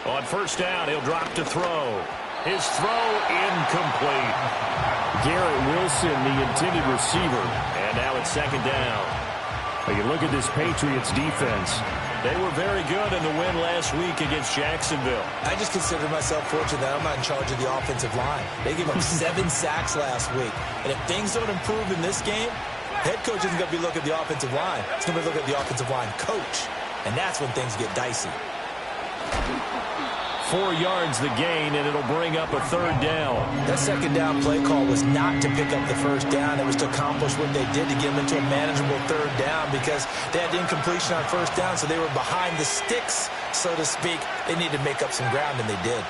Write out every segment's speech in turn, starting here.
On first down, he'll drop to throw. His throw incomplete. Garrett Wilson, the intended receiver. And now it's second down. But you look at this Patriots defense. They were very good in the win last week against Jacksonville. I just consider myself fortunate that I'm not in charge of the offensive line. They gave up 7 sacks last week. And if things don't improve in this game, head coach isn't going to be looking at the offensive line. He's going to be looking at the offensive line coach. And that's when things get dicey. 4 yards the gain, and it'll bring up a third down. That second down play call was not to pick up the first down. It was to accomplish what they did to get them into a manageable third down because they had incompletion on first down, so they were behind the sticks, so to speak. They needed to make up some ground, and they did.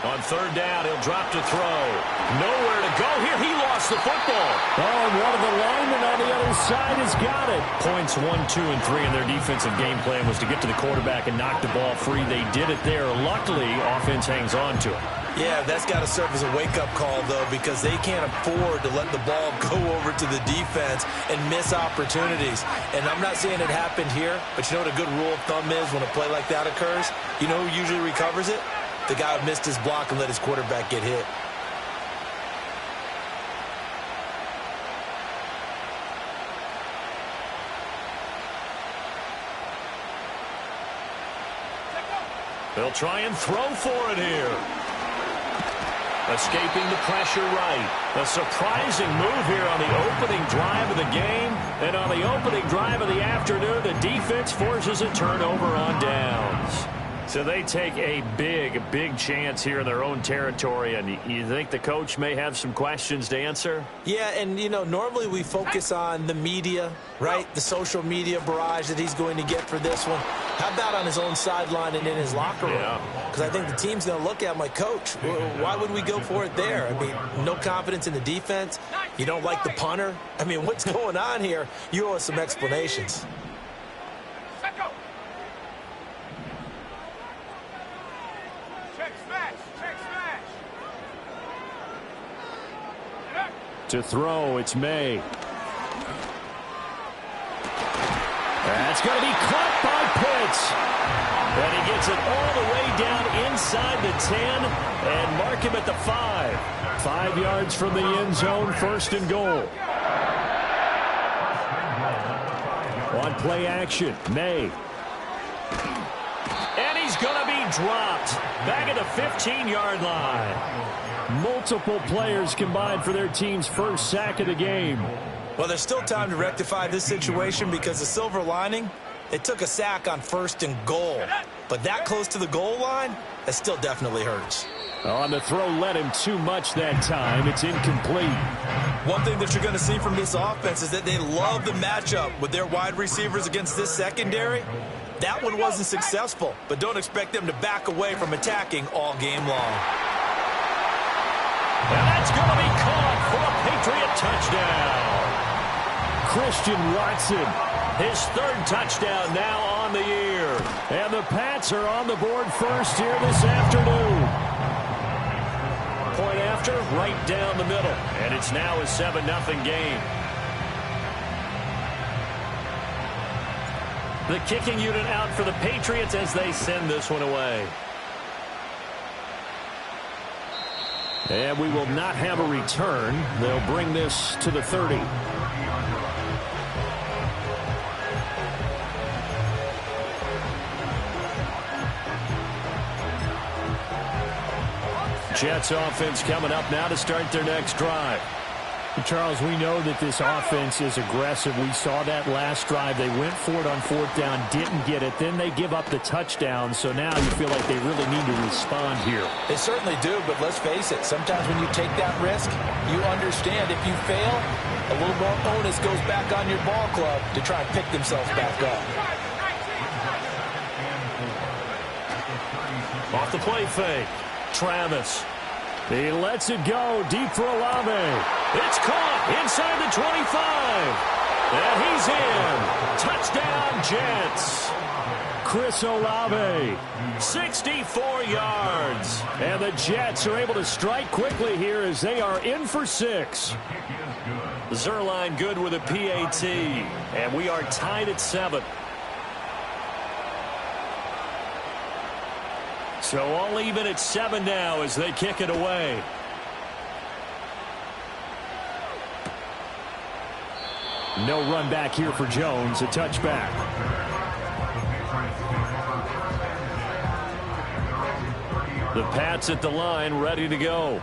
On third down, he'll drop to throw. Nowhere to go here. He lost the football. Oh, and one of the linemen on the other side has got it. Points 1, 2, and 3 in their defensive game plan was to get to the quarterback and knock the ball free. They did it there. Luckily, offense hangs on to it. Yeah, that's got to serve as a wake-up call, though, because they can't afford to let the ball go over to the defense and miss opportunities. And I'm not saying it happened here, but you know what a good rule of thumb is when a play like that occurs? You know who usually recovers it? The guy who missed his block and let his quarterback get hit. They'll try and throw for it here. Escaping the pressure right. A surprising move here on the opening drive of the game. And on the opening drive of the afternoon, the defense forces a turnover on downs. So they take a big chance here in their own territory. And you think the coach may have some questions to answer? Yeah, and, you know, normally we focus on the media, right? The social media barrage that he's going to get for this one. How about on his own sideline and in his locker room? Because I think the team's going to look at him like, Coach, why would we go for it there? I mean, no confidence in the defense. You don't like the punter. I mean, what's going on here? You owe us some explanations. To throw, it's May. That's going to be caught by Pitts. And he gets it all the way down inside the 10 and mark him at the 5. 5 yards from the end zone, first and goal. On play action, May. And he's going to be dropped back at the 15-yard line. Multiple players combined for their team's first sack of the game. Well, there's still time to rectify this situation because the silver lining, they took a sack on first and goal. But that close to the goal line, that still definitely hurts. On the throw, led him too much that time. It's incomplete. One thing that you're going to see from this offense is that they love the matchup with their wide receivers against this secondary. That one wasn't successful, but don't expect them to back away from attacking all game long. And that's going to be caught for a Patriot touchdown. Christian Watson, his third touchdown now on the year. And the Pats are on the board first here this afternoon. Point after, right down the middle. And it's now a 7-0 game. The kicking unit out for the Patriots as they send this one away. And we will not have a return. They'll bring this to the 30. Jets offense coming up now to start their next drive. Charles, we know that this offense is aggressive. We saw that last drive. They went for it on fourth down, didn't get it. Then they give up the touchdown. So now you feel like they really need to respond here. They certainly do, but let's face it. Sometimes when you take that risk, you understand if you fail, a little more onus goes back on your ball club to try and pick themselves back up. Off the play fake. Travis. He lets it go deep for Olave. It's caught inside the 25. And he's in. Touchdown, Jets. Chris Olave. 64 yards. And the Jets are able to strike quickly here as they are in for 6. Zerline good with a PAT. And we are tied at 7. So all even at 7 now as they kick it away. No run back here for Jones. A touchback. The Pats at the line, ready to go.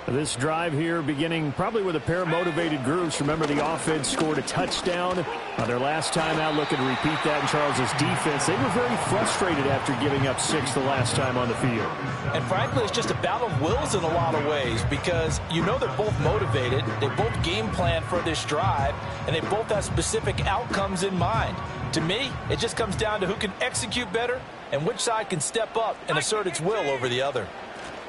This drive here beginning probably with a pair of motivated groups. Remember, the offense scored a touchdown on their last time out, looking to repeat that in Charles's defense. They were very frustrated after giving up 6 the last time on the field. And frankly, it's just a battle of wills in a lot of ways because you know they're both motivated. They both game plan for this drive, and they both have specific outcomes in mind. To me, it just comes down to who can execute better and which side can step up and assert its will over the other.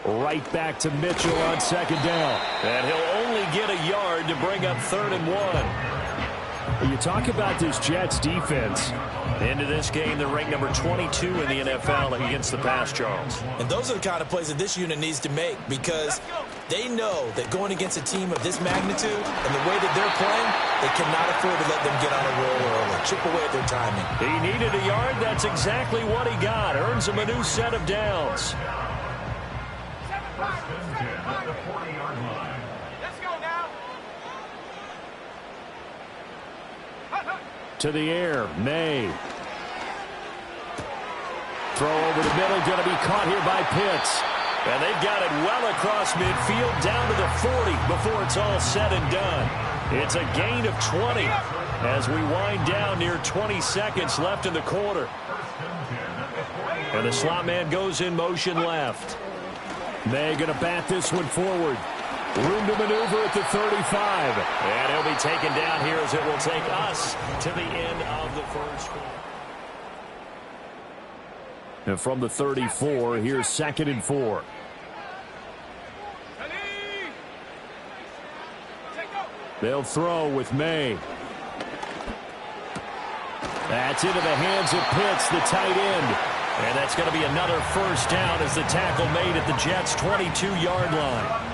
Right back to Mitchell on 2nd down. And he'll only get a yard to bring up 3rd and 1. You talk about this Jets defense. Into this game, they're ranked number 22 in the NFL against the pass, Charles. And those are the kind of plays that this unit needs to make because they know that going against a team of this magnitude and the way that they're playing, they cannot afford to let them get on a roll early. Chip away at their timing. He needed a yard. That's exactly what he got. Earns him a new set of downs. To the air, May. Throw over the middle, going to be caught here by Pitts. And they've got it well across midfield down to the 40 before it's all said and done. It's a gain of 20 as we wind down near 20 seconds left in the quarter. And the slot man goes in motion left. May going to bat this one forward. Room to maneuver at the 35. And he'll be taken down here as it will take us to the end of the first quarter. And from the 34, here's 2nd and 4. They'll throw with May. That's into the hands of Pitts, the tight end. And that's going to be another first down as the tackle made at the Jets' 22-yard line.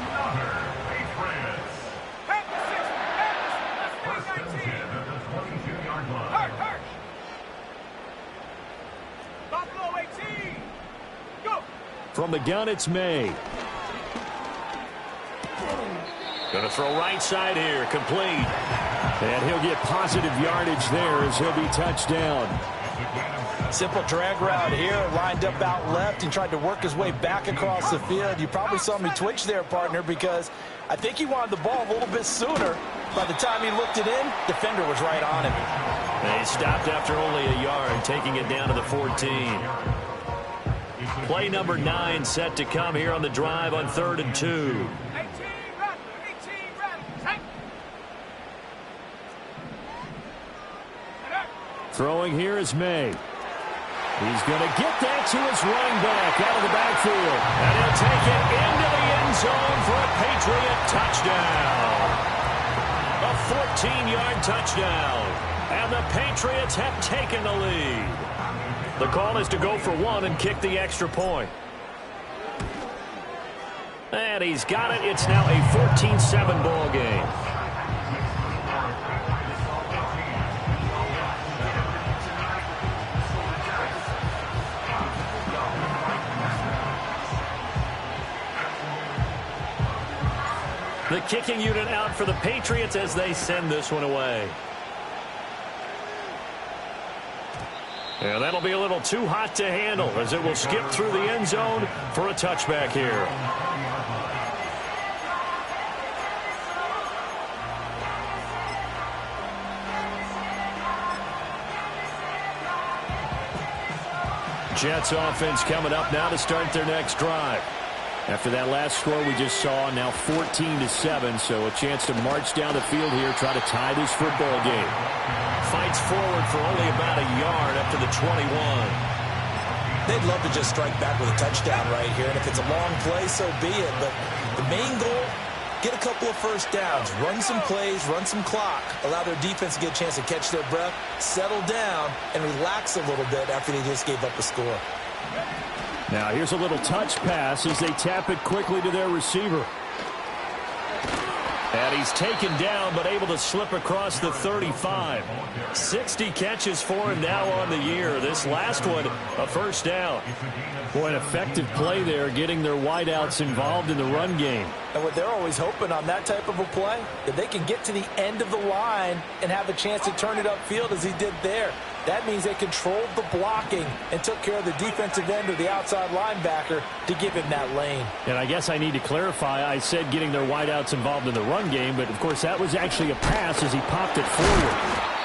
From the gun, it's May. Going to throw right side here, complete. And he'll get positive yardage there as he'll be touched down. Simple drag route here, lined up out left and tried to work his way back across the field. You probably saw me twitch there, partner, because I think he wanted the ball a little bit sooner. By the time he looked it in, defender was right on him. And he stopped after only a yard, taking it down to the 14. Play number 9 set to come here on the drive on 3rd and 2. Throwing here is May. He's going to get that to his running back out of the backfield. And he'll take it into the end zone for a Patriot touchdown. A 14-yard touchdown. And the Patriots have taken the lead. The call is to go for 1 and kick the extra point. And he's got it. It's now a 14-7 ball game. The kicking unit out for the Patriots as they send this one away. And that'll be a little too hot to handle as it will skip through the end zone for a touchback here. Jets offense coming up now to start their next drive. After that last score we just saw, now 14-7, so a chance to march down the field here, try to tie this football game. Fights forward for only about a yard up to the 21. They'd love to just strike back with a touchdown right here, and if it's a long play, so be it. But the main goal get a couple of first downs, run some plays, run some clock, allow their defense to get a chance to catch their breath, settle down, and relax a little bit after they just gave up a score. Now here's a little touch pass as they tap it quickly to their receiver. And he's taken down, but able to slip across the 35. 60 catches for him now on the year. This last one, a first down. Boy, an effective play there, getting their wideouts involved in the run game. And what they're always hoping on that type of a play, that they can get to the end of the line and have a chance to turn it upfield as he did there. That means they controlled the blocking and took care of the defensive end or the outside linebacker to give him that lane. And I guess I need to clarify, I said getting their wideouts involved in the run game, but of course that was actually a pass as he popped it forward.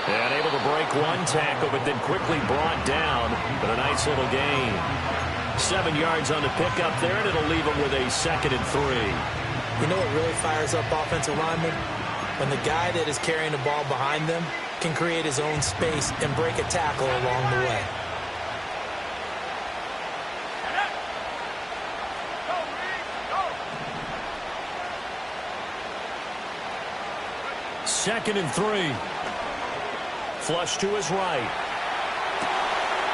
And able to break one tackle, but then quickly brought down with a nice little gain. 7 yards on the pickup there, and it'll leave him with a 2nd and 3. You know what really fires up offensive linemen? When the guy that is carrying the ball behind them can create his own space and break a tackle along the way. Second and 3. Flush to his right.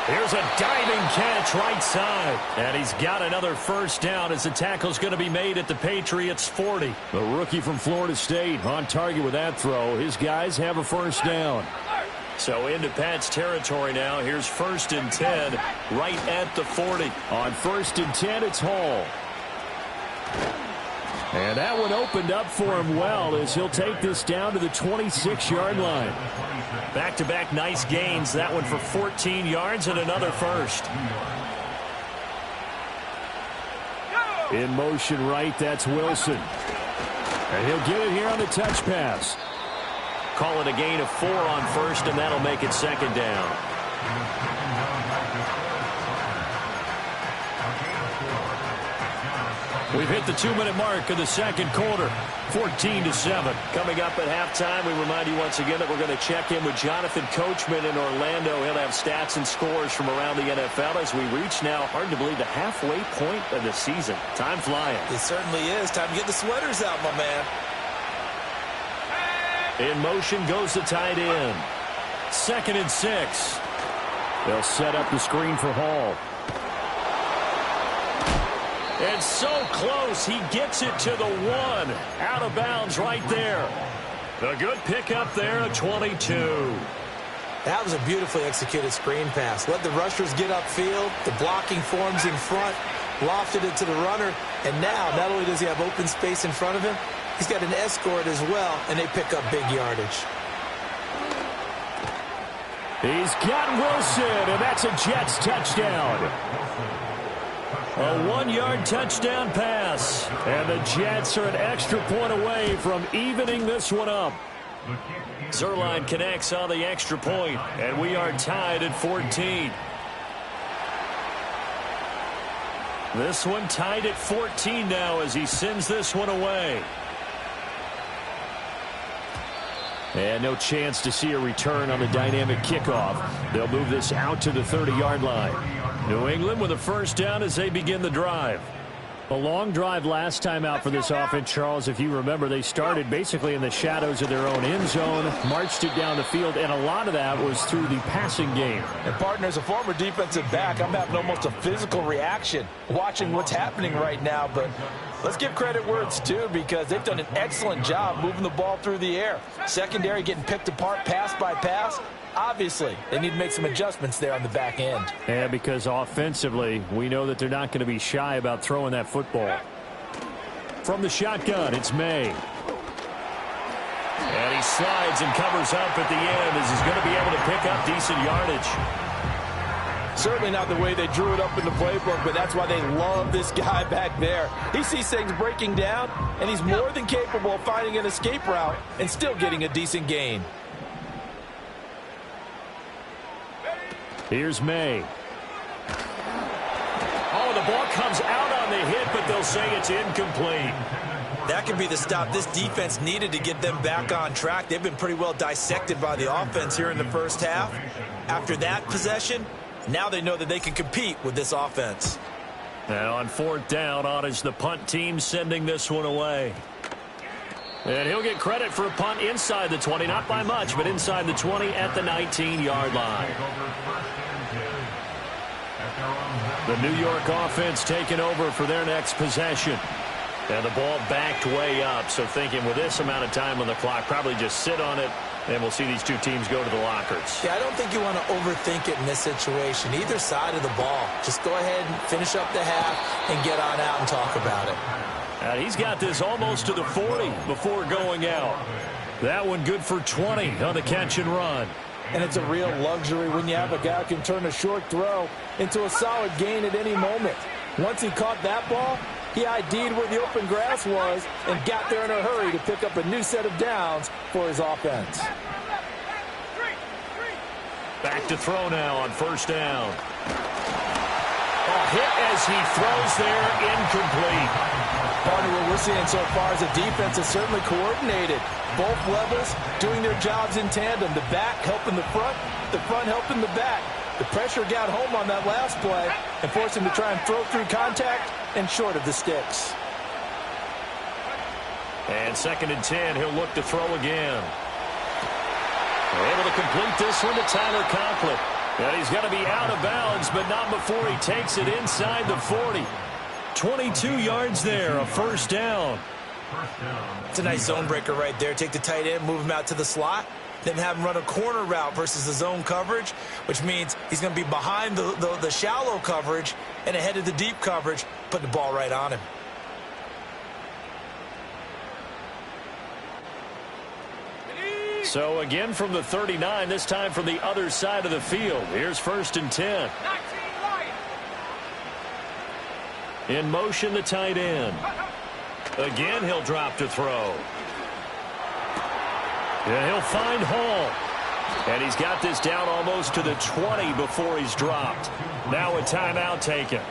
Here's a diving catch right side. And he's got another first down as the tackle's going to be made at the Patriots' 40. The rookie from Florida State on target with that throw. His guys have a first down. So into Pat's territory now. Here's 1st and 10 right at the 40. On 1st and 10, it's Hall. And that one opened up for him well as he'll take this down to the 26-yard line. Back-to-back nice gains. That one for 14 yards and another first. In motion right, that's Wilson. And he'll get it here on the touch pass. Call it a gain of 4 on 1st, and that'll make it 2nd down. We've hit the 2-minute mark of the second quarter. 14-7. Coming up at halftime, we remind you once again that we're going to check in with Jonathan Coachman in Orlando. He'll have stats and scores from around the NFL as we reach now, hard to believe, the halfway point of the season. Time flying. It certainly is. Time to get the sweaters out, my man. In motion goes the tight end. 2nd and 6. They'll set up the screen for Hall. And so close, he gets it to the 1. Out of bounds right there. A good pickup there at 22. That was a beautifully executed screen pass. Let the rushers get upfield. The blocking forms in front. Lofted it to the runner. And now, not only does he have open space in front of him, he's got an escort as well, and they pick up big yardage. He's got Wilson, and that's a Jets touchdown. A 1-yard touchdown pass. And the Jets are an extra point away from evening this one up. Zerline connects on the extra point, and we are tied at 14. This one tied at 14 now as he sends this one away. And no chance to see a return on the dynamic kickoff. They'll move this out to the 30-yard line. New England with a first down as they begin the drive. A long drive last time out for this offense, Charles. If you remember, they started basically in the shadows of their own end zone, marched it down the field, and a lot of that was through the passing game. And, partner, as a former defensive back, I'm having almost a physical reaction watching what's happening right now. But let's give credit where it's due because they've done an excellent job moving the ball through the air. Secondary getting picked apart pass by pass. Obviously, they need to make some adjustments there on the back end. And because offensively, we know that they're not going to be shy about throwing that football. From the shotgun, it's May. And he slides and covers up at the end as he's going to be able to pick up decent yardage. Certainly not the way they drew it up in the playbook, but that's why they love this guy back there. He sees things breaking down, and he's more than capable of finding an escape route and still getting a decent gain. Here's May. Oh, the ball comes out on the hit, but they'll say it's incomplete. That could be the stop this defense needed to get them back on track. They've been pretty well dissected by the offense here in the first half. After that possession, now they know that they can compete with this offense. And on 4th down, on is the punt team sending this one away. And he'll get credit for a punt inside the 20, not by much, but inside the 20 at the 19-yard line. The New York offense taking over for their next possession. And the ball backed way up, so thinking with this amount of time on the clock, probably just sit on it, and we'll see these two teams go to the lockers. Yeah, I don't think you want to overthink it in this situation. Either side of the ball. Just go ahead and finish up the half and get on out and talk about it. And he's got this almost to the 40 before going out. That one good for 20 on the catch and run. And it's a real luxury when you have a guy who can turn a short throw into a solid gain at any moment. Once he caught that ball, he ID'd where the open grass was and got there in a hurry to pick up a new set of downs for his offense. Back to throw now on first down. A hit as he throws there, incomplete. Partner, what we're seeing so far is a defense is certainly coordinated. Both levels doing their jobs in tandem. The back helping the front helping the back. The pressure got home on that last play and forced him to try and throw through contact and short of the sticks. And 2nd and 10, he'll look to throw again. Able to complete this one to Tyler Conklin. And he's going to be out of bounds, but not before he takes it inside the 40. 22 yards there, a first down. It's a nice zone breaker right there. Take the tight end, move him out to the slot, then have him run a corner route versus the zone coverage, which means he's going to be behind the shallow coverage and ahead of the deep coverage, putting the ball right on him. So again from the 39, this time from the other side of the field. Here's 1st and 10. In motion, the tight end. Again, he'll drop to throw. And he'll find Hall. And he's got this down almost to the 20 before he's dropped. Now a timeout taken.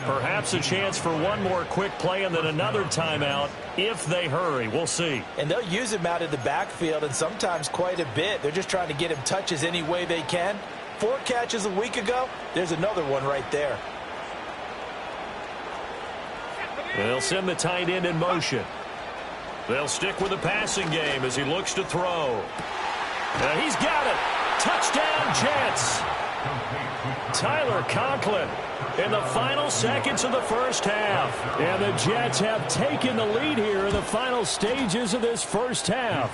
Perhaps a chance for one more quick play and then another timeout if they hurry. We'll see. And they'll use him out of the backfield and sometimes quite a bit. They're just trying to get him touches any way they can. 4 catches a week ago. There's another one right there. They'll send the tight end in motion. They'll stick with the passing game as he looks to throw. And he's got it. Touchdown, Jets. Tyler Conklin in the final seconds of the first half. And the Jets have taken the lead here in the final stages of this first half.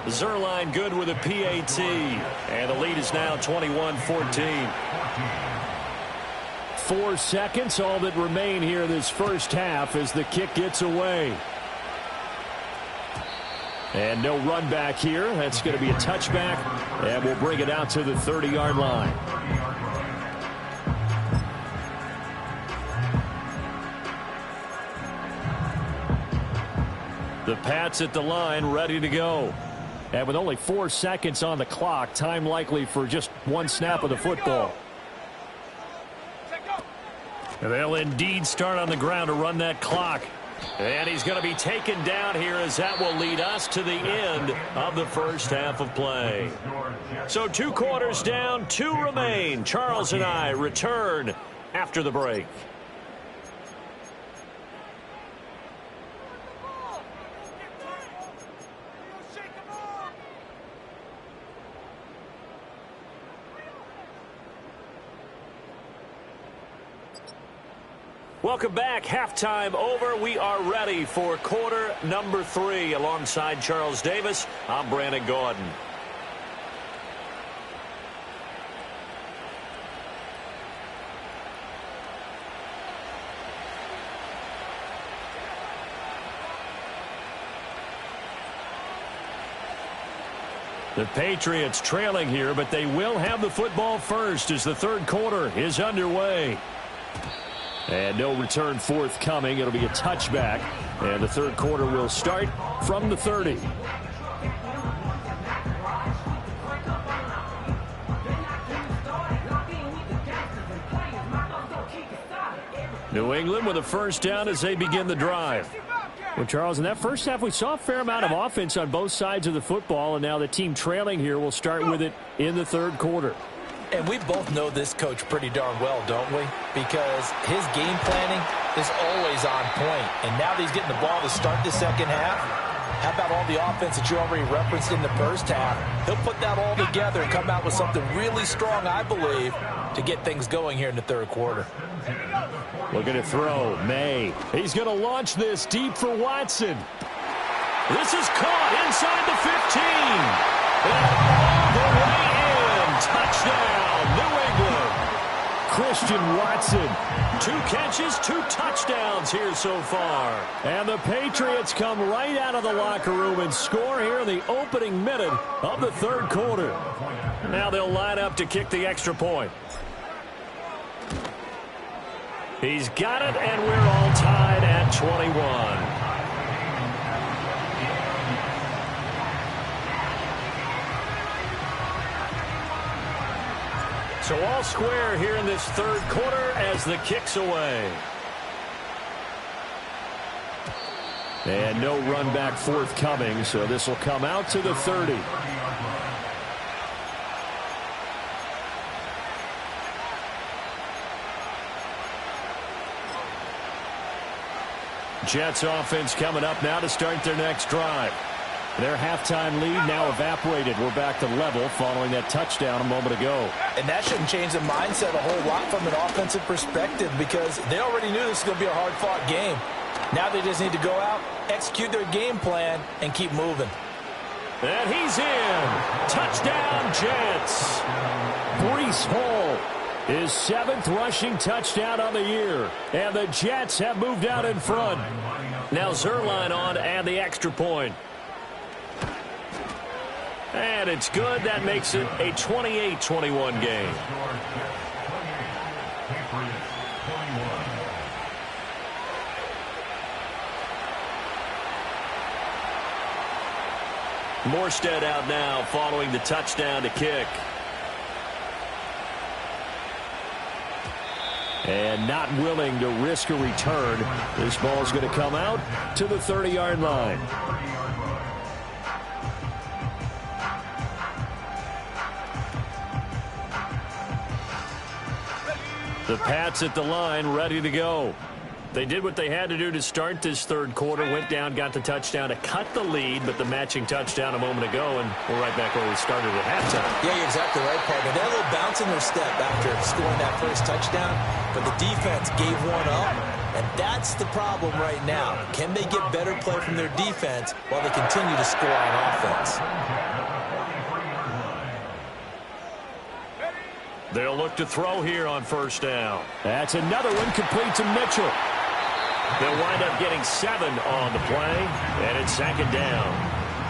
Zerline good with a PAT. And the lead is now 21-14. 4 seconds, all that remain here this first half as the kick gets away. And no run back here. That's going to be a touchback, and we'll bring it out to the 30-yard line. The Pats at the line, ready to go. And with only 4 seconds on the clock, time likely for just one snap of the football. And they'll indeed start on the ground to run that clock. And he's going to be taken down here as that will lead us to the end of the first half of play. So 2 quarters down, 2 remain. Charles and I return after the break. Welcome back. Halftime over. We are ready for quarter number 3. Alongside Charles Davis, I'm Brandon Gordon. The Patriots trailing here, but they will have the football first as the third quarter is underway. And no return forthcoming. It'll be a touchback. And the third quarter will start from the 30. New England with a first down as they begin the drive. Well, Charles, in that first half, we saw a fair amount of offense on both sides of the football, and now the team trailing here will start with it in the third quarter. And we both know this coach pretty darn well, don't we? Because his game planning is always on point. And now that he's getting the ball to start the second half, how about all the offense that you already referenced in the first half? He'll put that all together and come out with something really strong, I believe, to get things going here in the third quarter. Looking to throw. May. He's going to launch this deep for Watson. This is caught inside the 15. And all the way in. Touchdown, New England. Christian Watson. 2 catches, 2 touchdowns here so far. And the Patriots come right out of the locker room and score here in the opening minute of the third quarter. Now they'll line up to kick the extra point. He's got it, and we're all tied at 21. So all square here in this third quarter as the kick's away. And no run back forthcoming, so this will come out to the 30. Jets offense coming up now to start their next drive. Their halftime lead now evaporated. We're back to level following that touchdown a moment ago. And that shouldn't change the mindset a whole lot from an offensive perspective because they already knew this was going to be a hard-fought game. Now they just need to go out, execute their game plan, and keep moving. And he's in. Touchdown, Jets. Breece Hall, his 7th rushing touchdown on the year. And the Jets have moved out in front. Now Zerline on and the extra point. And it's good. That makes it a 28-21 game. Morstead out now following the touchdown to kick. And not willing to risk a return. This ball's going to come out to the 30-yard line. The Pats at the line, ready to go. They did what they had to do to start this third quarter, went down, got the touchdown to cut the lead, but the matching touchdown a moment ago, and we're right back where we started at halftime. Yeah, you're exactly right, partner. They had a little bounce in their step after scoring that first touchdown, but the defense gave one up, and that's the problem right now. Can they get better play from their defense while they continue to score on offense? They'll look to throw here on first down. That's another one complete to Mitchell. They'll wind up getting 7 on the play, and it's second down.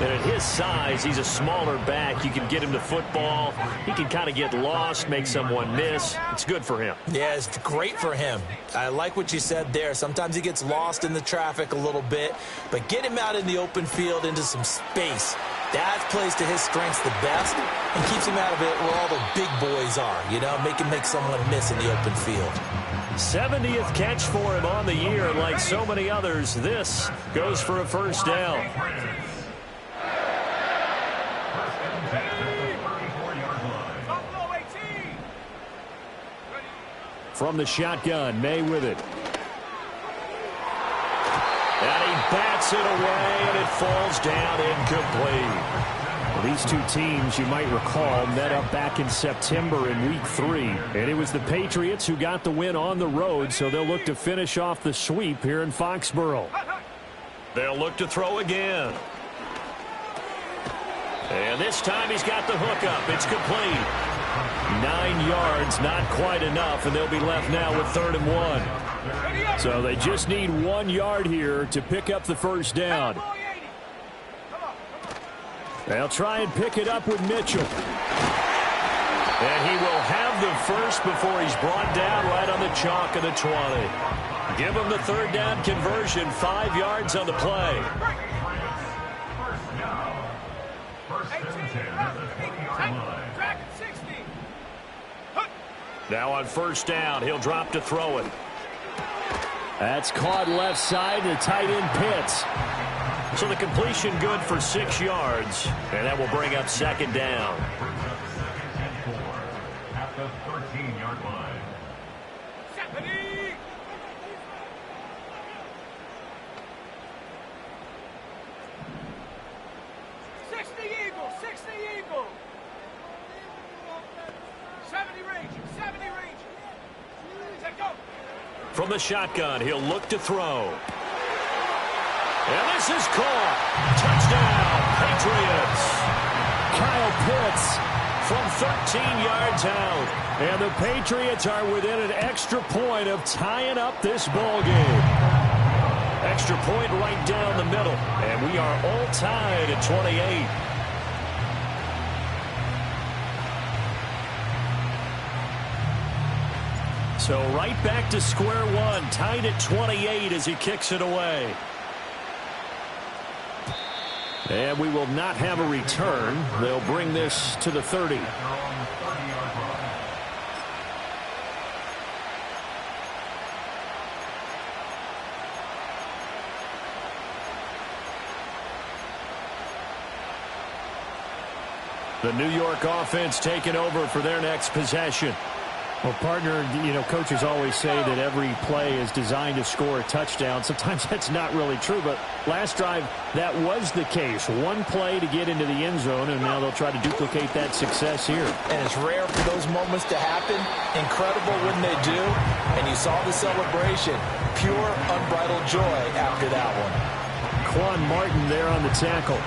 And at his size, he's a smaller back. You can get him to football. He can kind of get lost, make someone miss. It's good for him. Yeah, it's great for him. I like what you said there. Sometimes he gets lost in the traffic a little bit, but get him out in the open field into some space. That plays to his strengths the best and keeps him out of it where all the big boys are, you know, make him make someone miss in the open field. 70th catch for him on the year, and like so many others, this goes for a first down. From the shotgun, May with it. And he bats it away, and it falls down incomplete. Well, these two teams, you might recall, met up back in September in Week 3. And it was the Patriots who got the win on the road, so they'll look to finish off the sweep here in Foxborough. They'll look to throw again. And this time he's got the hook up. It's complete. 9 yards, not quite enough, and they'll be left now with 3rd and 1. So they just need 1 yard here to pick up the first down. They'll try and pick it up with Mitchell. And he will have the first before he's brought down right on the chalk of the 20. Give him the 3rd down conversion, 5 yards on the play. Now on first down, he'll drop to throw it. That's caught left side, the tight end Pitts. So the completion good for 6 yards, and that will bring up second down. From the shotgun, he'll look to throw. And this is caught. Touchdown, Patriots. Kyle Pitts from 13 yards out. And the Patriots are within an extra point of tying up this ball game. Extra point right down the middle. And we are all tied at 28. So right back to square one, tied at 28 as he kicks it away. And we will not have a return. They'll bring this to the 30. The New York offense taking over for their next possession. Well, partner, coaches always say that every play is designed to score a touchdown. Sometimes that's not really true, but last drive, that was the case. One play to get into the end zone, and now they'll try to duplicate that success here. And it's rare for those moments to happen. Incredible when they do. And you saw the celebration. Pure, unbridled joy after that one. Quan Martin there on the tackle.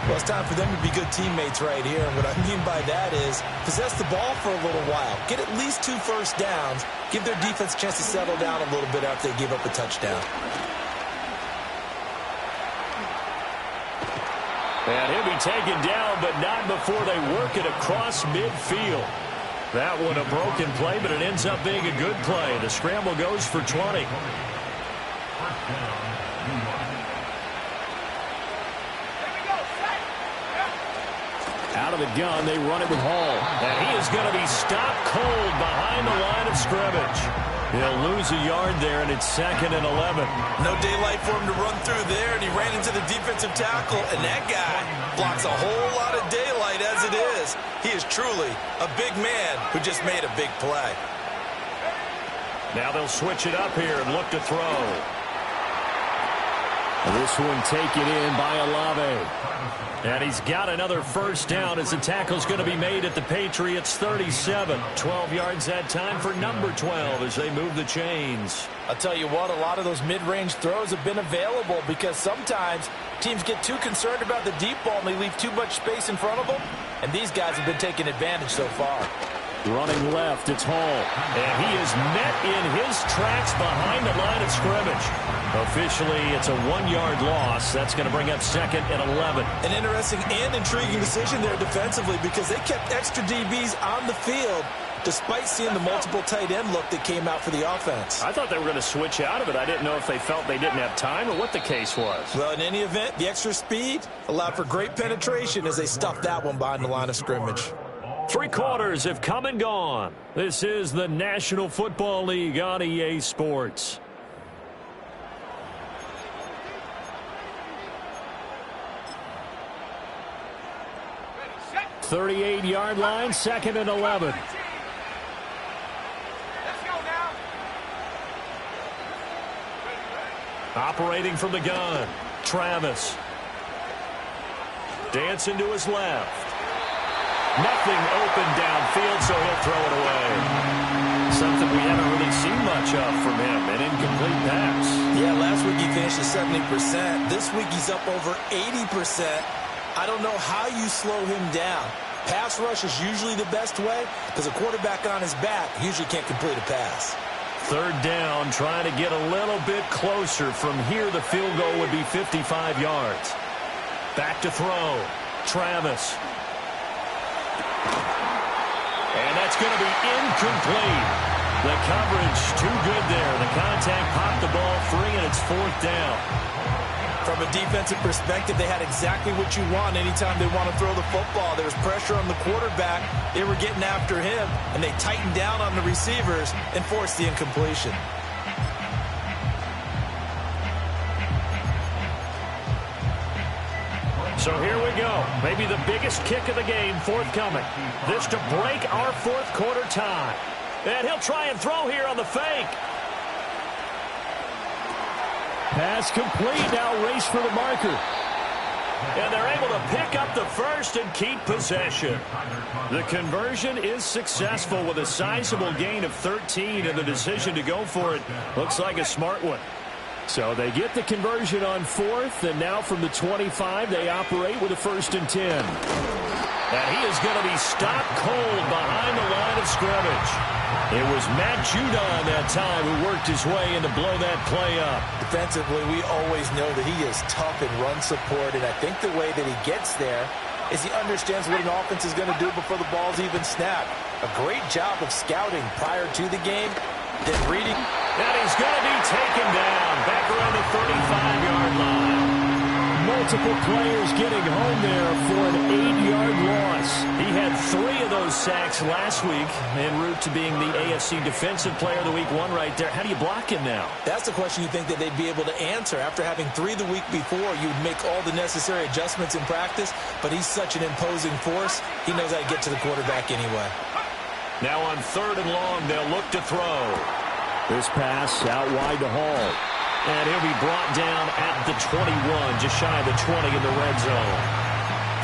Well, it's time for them to be good teammates right here. And what I mean by that is possess the ball for a little while. Get at least 2 first downs. Give their defense a chance to settle down a little bit after they give up a touchdown. And he'll be taken down, but not before they work it across midfield. That one a broken play, but it ends up being a good play. The scramble goes for 20. Out of the gun, they run it with Hall. And he is going to be stopped cold behind the line of scrimmage. He'll lose a yard there, and it's 2nd and 11. No daylight for him to run through there, and he ran into the defensive tackle, and that guy blocks a whole lot of daylight as it is. He is truly a big man who just made a big play. Now they'll switch it up here and look to throw. This one taken in by Olave. And he's got another first down as the tackle's going to be made at the Patriots 37. 12 yards that time for number 12 as they move the chains. I'll tell you what, a lot of those mid-range throws have been available because sometimes teams get too concerned about the deep ball and they leave too much space in front of them. And these guys have been taking advantage so far. Running left, it's Hall. And he is met in his tracks behind the line of scrimmage. Officially, it's a 1-yard loss. That's going to bring up 2nd and 11. An interesting and intriguing decision there defensively because they kept extra DBs on the field despite seeing the multiple tight end look that came out for the offense. I thought they were going to switch out of it. I didn't know if they felt they didn't have time or what the case was. Well, in any event, the extra speed allowed for great penetration as they stuffed that one behind the line of scrimmage. 3 quarters have come and gone. This is the National Football League on EA Sports. The 38-yard line, 2nd and 11. Let's go now. Operating from the gun, Travis. Dancing to his left. Nothing open downfield, so he'll throw it away. Something we haven't really seen much of from him, an incomplete pass. Yeah, last week he finished at 70%. This week he's up over 80%. I don't know how you slow him down. Pass rush is usually the best way because a quarterback on his back usually can't complete a pass. 3rd down, trying to get a little bit closer. From here, the field goal would be 55 yards. Back to throw, Travis. And that's going to be incomplete. The coverage too good there. The contact popped the ball free, and it's 4th down. From a defensive perspective, they had exactly what you want anytime they want to throw the football. There was pressure on the quarterback. They were getting after him, and they tightened down on the receivers and forced the incompletion. So here we go. Maybe the biggest kick of the game forthcoming. This to break our 4th quarter tie. And he'll try and throw here on the fake. Pass complete. Now race for the marker. And they're able to pick up the first and keep possession. The conversion is successful with a sizable gain of 13, and the decision to go for it looks like a smart one. So they get the conversion on fourth, and now from the 25, they operate with a 1st and 10. And he is going to be stopped cold behind the line of scrimmage. It was Matt Judon that time who worked his way in to blow that play up. Defensively, we always know that he is tough in run support, and I think the way that he gets there is he understands what an offense is going to do before the ball's even snapped. A great job of scouting prior to the game, then reading. And he's going to be taken down back around the 35-yard line. Multiple players getting home there for an 8-yard loss. He had 3 of those sacks last week en route to being the AFC Defensive Player of the Week 1 right there. How do you block him now? That's the question you think that they'd be able to answer. After having 3 the week before, you'd make all the necessary adjustments in practice, but he's such an imposing force, he knows how to get to the quarterback anyway. Now on 3rd and long, they'll look to throw. This pass out wide to Hall. And he'll be brought down at the 21, just shy of the 20 in the red zone.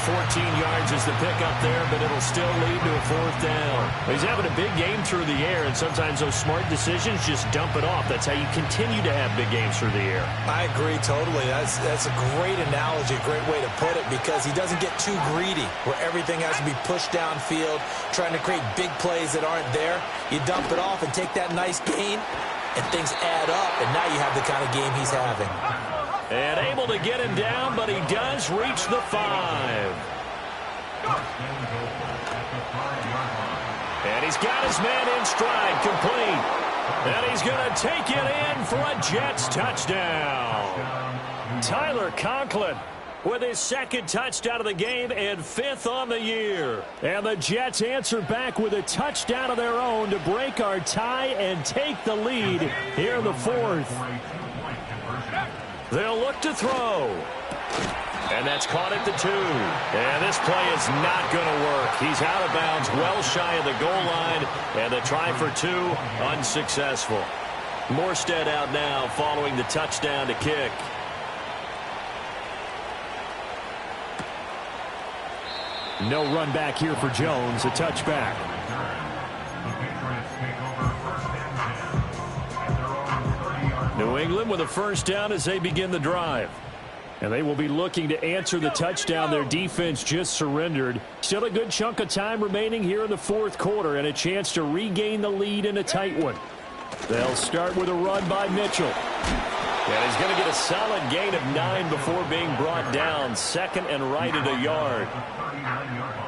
14 yards is the pickup there, but it'll still lead to a 4th down. He's having a big game through the air, and sometimes those smart decisions just dump it off. That's how you continue to have big games through the air. I agree totally. That's a great analogy, a great way to put it, because he doesn't get too greedy where everything has to be pushed downfield, trying to create big plays that aren't there. You dump it off and take that nice gain, and things add up, and now you have the kind of game he's having. And able to get him down, but he does reach the 5. And he's got his man in stride, complete. And he's going to take it in for a Jets touchdown. Tyler Conklin with his 2nd touchdown of the game and 5th on the year. And the Jets answer back with a touchdown of their own to break our tie and take the lead here in the 4th. They'll look to throw. And that's caught at the 2. And this play is not going to work. He's out of bounds, well shy of the goal line. And the try for 2, unsuccessful. Morstead out now following the touchdown to kick. No run back here for Jones, a touchback. New England with a 1st down as they begin the drive. And they will be looking to answer the touchdown their defense just surrendered. Still a good chunk of time remaining here in the 4th quarter and a chance to regain the lead in a tight one. They'll start with a run by Mitchell. And he's going to get a solid gain of 9 before being brought down. 2nd and right at a yard.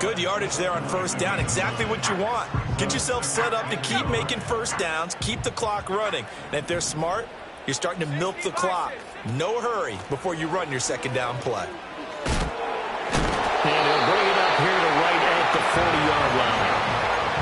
Good yardage there on 1st down. Exactly what you want. Get yourself set up to keep making 1st downs, keep the clock running. And if they're smart, you're starting to milk the clock. No hurry before you run your 2nd down play. And he'll bring it up here to right at the 40-yard line.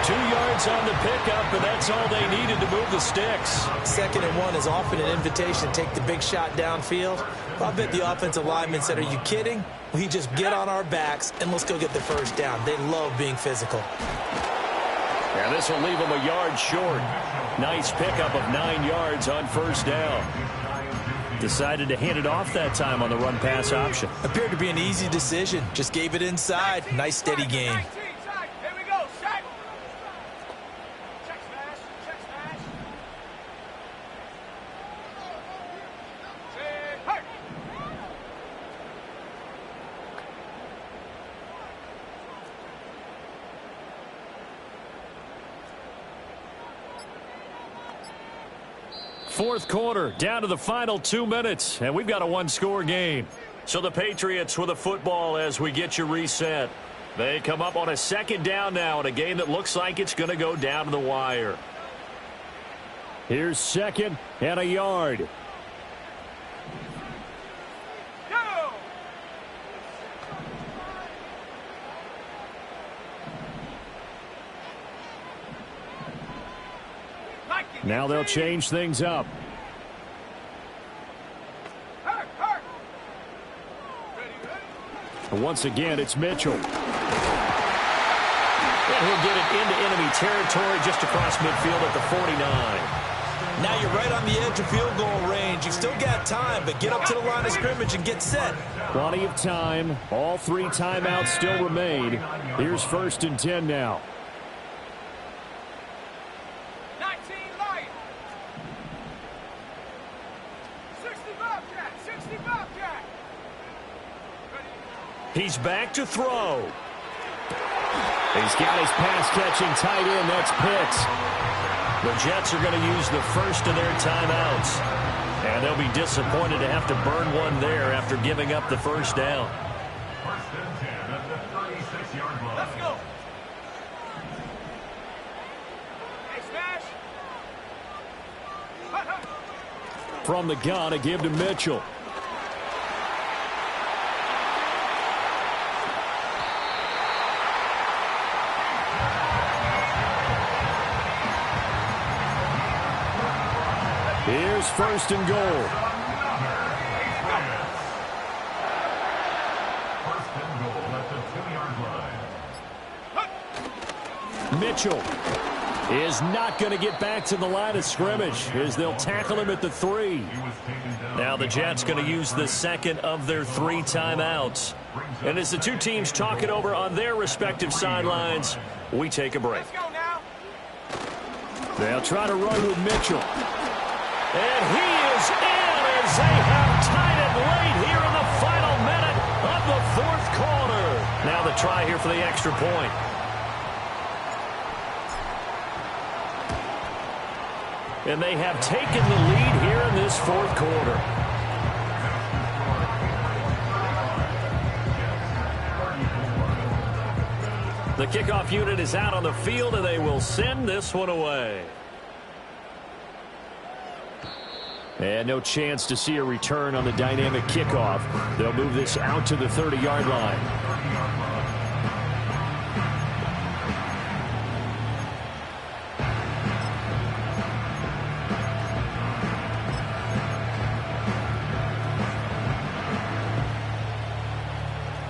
2 yards on the pickup, and that's all they needed to move the sticks. 2nd and 1 is often an invitation to take the big shot downfield. I bet the offensive lineman said, are you kidding? We just get on our backs and let's go get the 1st down. They love being physical. And this will leave them a yard short. Nice pickup of 9 yards on 1st down. Decided to hand it off that time on the run-pass option. Appeared to be an easy decision. Just gave it inside. Nice steady gain. Fourth quarter, down to the final 2 minutes, and we've got a 1-score game. So the Patriots with a football as we get you reset. They come up on a 2nd down now in a game that looks like it's going to go down to the wire. Here's 2nd and a yard. Now they'll change things up. Once again, it's Mitchell. And he'll get it into enemy territory just across midfield at the 49. Now you're right on the edge of field goal range. You've still got time, but get up to the line of scrimmage and get set. Plenty of time. All 3 timeouts still remain. Here's 1st and 10 now. 19 Lions. 60 Bobcat. 60 Bobcat. He's back to throw. He's got his pass-catching tight end. That's Pitts. The Jets are going to use the first of their timeouts. And they'll be disappointed to have to burn one there after giving up the first down. First and 10 at the 36-yard line. Let's go. Hey, smash. From the gun, a give to Mitchell. Here's 1st and goal. First and goal at the 2-yard line. Mitchell is not going to get back to the line of scrimmage as they'll tackle him at the 3. Now the Jets going to use the second of their 3 timeouts. And as the 2 teams talk it over on their respective sidelines, we take a break. Let's go now. They'll try to run with Mitchell. And he is in as they have tied it late here in the final minute of the 4th quarter. Now the try here for the extra point. And they have taken the lead here in this 4th quarter. The kickoff unit is out on the field, and they will send this one away. And no chance to see a return on the dynamic kickoff. They'll move this out to the 30-yard line.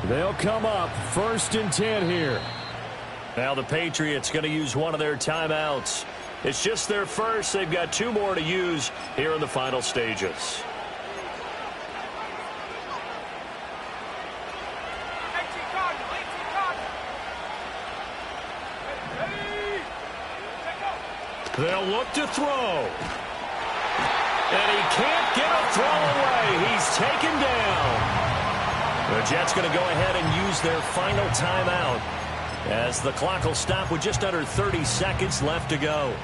They'll come up 1st and 10 here. Now the Patriots going to use one of their timeouts. It's just their first. They've got 2 more to use here in the final stages. 18 Cardinal. Ready. Go. They'll look to throw. And he can't get a throw away. He's taken down. The Jets going to go ahead and use their final timeout as the clock will stop with just under 30 seconds left to go.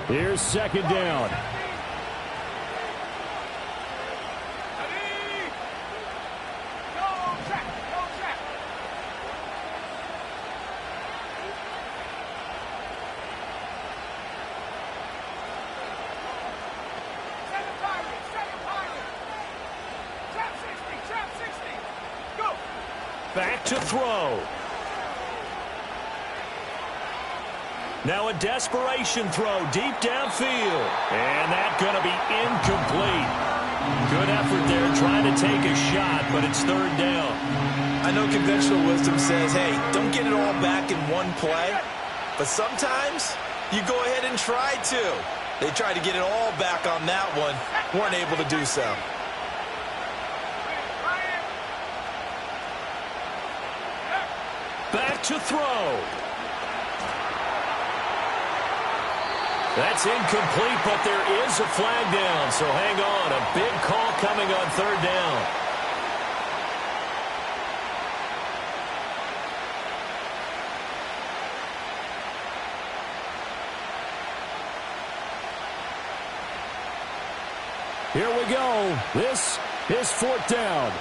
Here's 2nd down. Ready. Go check. Go check. Second pirate. Trap 60. Go. Back to throw. Now a desperation throw deep downfield. And that's going to be incomplete. Good effort there trying to take a shot, but it's 3rd down. I know conventional wisdom says, hey, don't get it all back in one play. But sometimes you go ahead and try to. They tried to get it all back on that one. Weren't able to do so. Back to throw. That's incomplete, but there is a flag down, so hang on. A big call coming on 3rd down. Here we go. This is 4th down.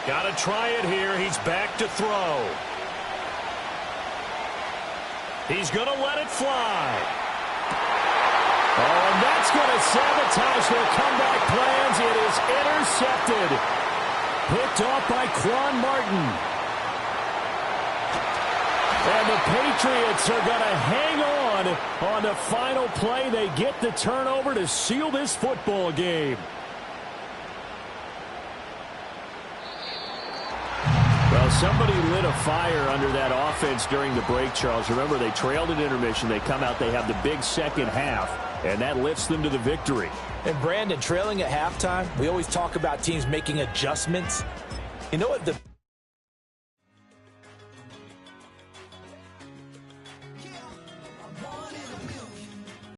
Got to try it here. He's back to throw. He's going to let it fly. Oh, and that's going to sabotage their comeback plans. It is intercepted. Picked off by Quan Martin. And the Patriots are going to hang on the final play. They get the turnover to seal this football game. Well, somebody lit a fire under that offense during the break, Charles. Remember, they trailed at intermission. They come out, they have the big second half, and that lifts them to the victory. And, Brandon, trailing at halftime, we always talk about teams making adjustments. You know what the